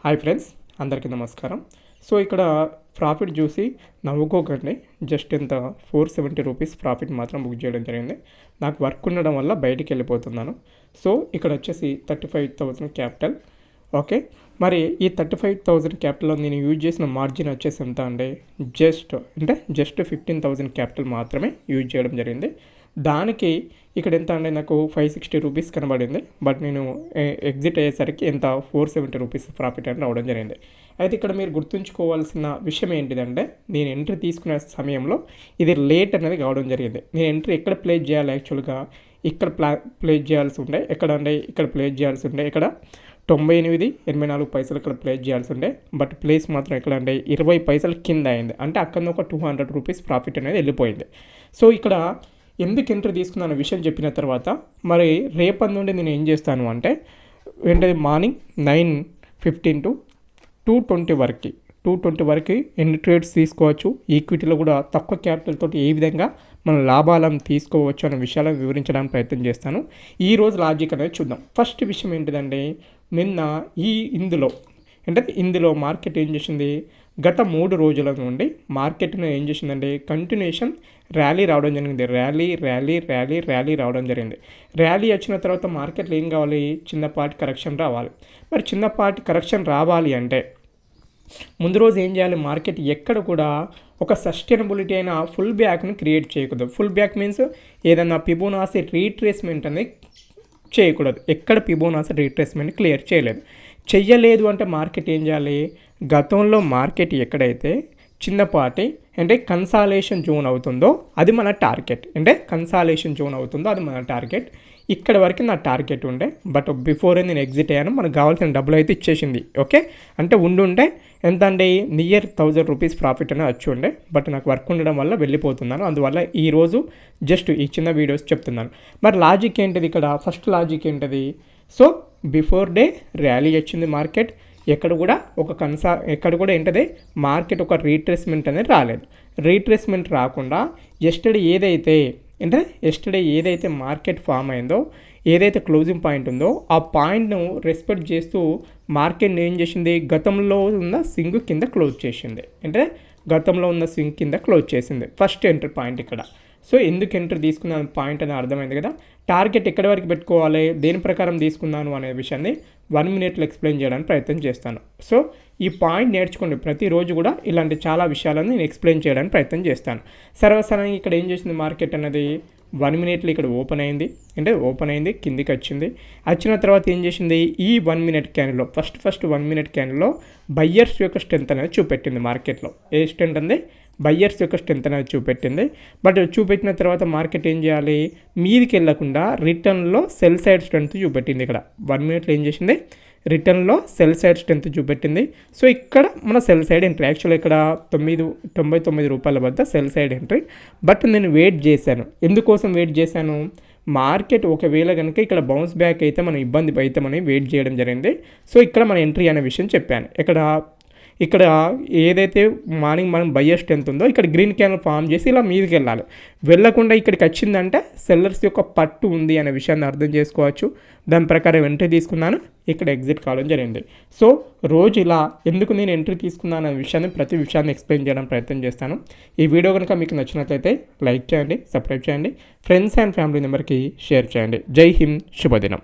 Hi friends, అందరికీ నమస్కారం. So ఇక్కడ ప్రాఫిట్ చూసి నవ్వుకోకండి. జస్ట్ ఎంత 470 రూపీస్ ప్రాఫిట్ మాత్రం బుక్ చేయడం జరిగింది. నాకు వర్క్ ఉండడం వల్ల బయటికి వెళ్ళిపోతున్నాను. సో ఇక్కడ వచ్చేసి 35,000 క్యాపిటల్. ఓకే, మరి ఈ 35,000 క్యాపిటల్లో నేను యూజ్ చేసిన మార్జిన్ వచ్చేసి ఎంత అండి? జస్ట్ 15,000 క్యాపిటల్ మాత్రమే యూజ్ చేయడం జరిగింది. దానికి ఇక్కడ ఎంత అంటే నాకు 560 రూపీస్ కనబడింది. బట్ నేను ఎగ్జిట్ అయ్యేసరికి ఎంత 470 రూపీస్ ప్రాఫిట్ అని రావడం జరిగింది. అయితే ఇక్కడ మీరు గుర్తుంచుకోవాల్సిన విషయం ఏంటిదంటే, నేను ఎంట్రీ తీసుకునే సమయంలో ఇది లేట్ అనేది కావడం జరిగింది. నేను ఎంట్రీ ఎక్కడ ప్లేస్ చేయాలి? యాక్చువల్గా ఇక్కడ ప్లేస్ చేయాల్సి ఉండే. ఎక్కడ అంటే ఇక్కడ ప్లేస్ చేయాల్సి ఉండే. ఇక్కడ 98.84 పైసలు ఇక్కడ ప్లేస్ చేయాల్సి ఉండే. బట్ ప్లేస్ మాత్రం ఎక్కడ అంటే 20 పైసలు కింద అయింది. అంటే అక్కడ ఒక 200 రూపీస్ ప్రాఫిట్ అనేది వెళ్ళిపోయింది. సో ఇక్కడ ఎందుకు ఎంట్రీ తీసుకున్న విషయం చెప్పిన తర్వాత మరి రేపటి నుండి నేను ఏం చేస్తాను అంటే, ఏంటది మార్నింగ్ 9:15 to 2:20 వరకు 2:20 వరకు ఎన్ని ట్రేడ్స్ తీసుకోవచ్చు, ఈక్విటీలో కూడా తక్కువ క్యాపిటల్ తోటి ఏ విధంగా మనం లాభాలను తీసుకోవచ్చు అనే విషయాలను వివరించడానికి ప్రయత్నం చేస్తాను. ఈరోజు లాజిక్ అనేది చూద్దాం. ఫస్ట్ విషయం ఏంటిదంటే, నిన్న ఇందులో మార్కెట్ ఏం చేసింది? గత 3 రోజుల నుండి మార్కెట్ను ఏం చేసిందంటే కంటిన్యూషన్ ర్యాలీ రావడం జరిగింది. ర్యాలీ రావడం జరిగింది. ర్యాలీ వచ్చిన తర్వాత మార్కెట్లో ఏం కావాలి? చిన్నపాటి కరెక్షన్ రావాలి. మరి చిన్నపాటి కరెక్షన్ రావాలి అంటే ముందు రోజు ఏం చేయాలి? మార్కెట్ ఎక్కడ కూడా ఒక సస్టైనబిలిటీ అయిన ఫుల్ బ్యాక్ని క్రియేట్ చేయకూడదు. ఫుల్ బ్యాక్ మీన్స్ ఏదన్నా ఫిబొనాసీ రీట్రేస్మెంట్ అనేది చేయకూడదు. ఎక్కడ ఫిబొనాసీ రీట్రేస్మెంట్ క్లియర్ చెయ్యలేదు అంటే మార్కెట్ ఏం చేయాలి? గతంలో మార్కెట్ ఎక్కడైతే చిన్నపాటి అంటే కన్సాలేషన్ జోన్ అవుతుందో అది మన టార్గెట్. ఇక్కడ వరకు నా టార్గెట్ ఉండే. బట్ బిఫోర్ నేను ఎగ్జిట్ అయ్యాను. మనకు కావాల్సిన డబ్బులు అయితే ఇచ్చేసింది. ఓకే, అంటే ఉండుంటే ఎంత అండి? నియర్ 1000 రూపీస్ ప్రాఫిట్ అనేది వచ్చి ఉండే. బట్ నాకు వర్క్ ఉండడం వల్ల వెళ్ళిపోతున్నాను. అందువల్ల ఈరోజు జస్ట్ ఈ చిన్న వీడియోస్ చెప్తున్నాను. మరి లాజిక్ ఏంటిది ఇక్కడ? ఫస్ట్ లాజిక్ ఏంటిది? సో బిఫోర్ డే ర్యాలీ వచ్చింది మార్కెట్. ఎక్కడ కూడా ఏంటది? మార్కెట్ ఒక రీట్రేస్మెంట్ అనేది రాలేదు. రీట్రేస్మెంట్ రాకుండా ఎస్టర్డే ఏదైతే మార్కెట్ ఫామ్ అయిందో, ఏదైతే క్లోజింగ్ పాయింట్ ఉందో ఆ పాయింట్ను రెస్పెక్ట్ చేస్తూ మార్కెట్ ఏం చేసింది? గతంలో ఉన్న స్వింగ్ కింద క్లోజ్ చేసింది. ఫస్ట్ ఎంట్రీ పాయింట్ ఇక్కడ. సో ఎందుకు ఎంట్రీ తీసుకున్నాను పాయింట్ అనేది అర్థమైంది కదా. టార్గెట్ ఎక్కడి వరకు పెట్టుకోవాలి, దేని ప్రకారం తీసుకున్నాను అనే విషయాన్ని 1 మినిట్లో ఎక్స్ప్లెయిన్ చేయడానికి ప్రయత్నం చేస్తాను. సో ఈ పాయింట్ నేర్చుకోండి. ప్రతిరోజు కూడా ఇలాంటి చాలా విషయాలను నేను ఎక్స్ప్లెయిన్ చేయడానికి ప్రయత్నం చేస్తాను. సర్వసాధారణంగా ఇక్కడ ఏం చేసింది మార్కెట్ అనేది 1 మినిట్లో ఇక్కడ ఓపెన్ అయింది, కిందికి వచ్చిన తర్వాత ఏం చేసింది? ఈ 1 మినిట్ క్యాండిల్లో ఫస్ట్ 1 మినిట్ క్యాండిల్లో బయ్యర్స్ యొక్క స్ట్రెంత్ అనేది చూపెట్టింది. మార్కెట్లో ఏ స్ట్రెంత్ ఉంది? బయ్యర్స్ యొక్క స్ట్రెంత్ అనేది చూపెట్టింది. బట్ చూపెట్టిన తర్వాత మార్కెట్ ఏం చేయాలి? మీదికి వెళ్ళకుండా రిటర్న్లో సెల్ సైడ్ స్ట్రెంత్ చూపెట్టింది. ఇక్కడ 1 మినిట్లో ఏం చేసింది? రిటర్న్లో సెల్ సైడ్ స్ట్రెంత్ చూపెట్టింది. సో ఇక్కడ మన సెల్ సైడ్ ఎంట్రీ. యాక్చువల్గా ఇక్కడ 99 రూపాయల వద్ద సెల్ సైడ్ ఎంట్రీ. బట్ నేను వెయిట్ చేశాను. ఎందుకోసం వెయిట్ చేశాను? మార్కెట్ ఒకవేళ కనుక ఇక్కడ బౌన్స్ బ్యాక్ అయితే మనం ఇబ్బంది అవుతామని వెయిట్ చేయడం జరిగింది. సో ఇక్కడ మన ఎంట్రీ అనే విషయం చెప్పాను. ఇక్కడ ఏదైతే మార్నింగ్ మనం బయ్యర్ స్ట్రెంత్ ఉందో ఇక్కడ గ్రీన్ క్యాండిల్ ఫామ్ చేసి ఇలా మీదకి వెళ్ళకుండా ఇక్కడికి వచ్చిందంటే సెల్లర్స్ యొక్క పట్టు ఉంది అనే విషయాన్ని అర్థం చేసుకోవచ్చు. దాని ప్రకారం ఎంట్రీ తీసుకున్నాను, ఇక్కడ ఎగ్జిట్ కావడం జరిగింది. సో రోజు ఇలా ఎందుకు నేను ఎంట్రీ తీసుకున్నాను అనే విషయాన్ని ప్రతి విషయాన్ని ఎక్స్ప్లెయిన్ చేయడానికి ప్రయత్నం చేస్తాను. ఈ వీడియో కనుక మీకు నచ్చినట్లయితే లైక్ చేయండి, సబ్స్క్రైబ్ చేయండి, ఫ్రెండ్స్ అండ్ ఫ్యామిలీ మెంబర్కి షేర్ చేయండి. జై హింద్, శుభదినం.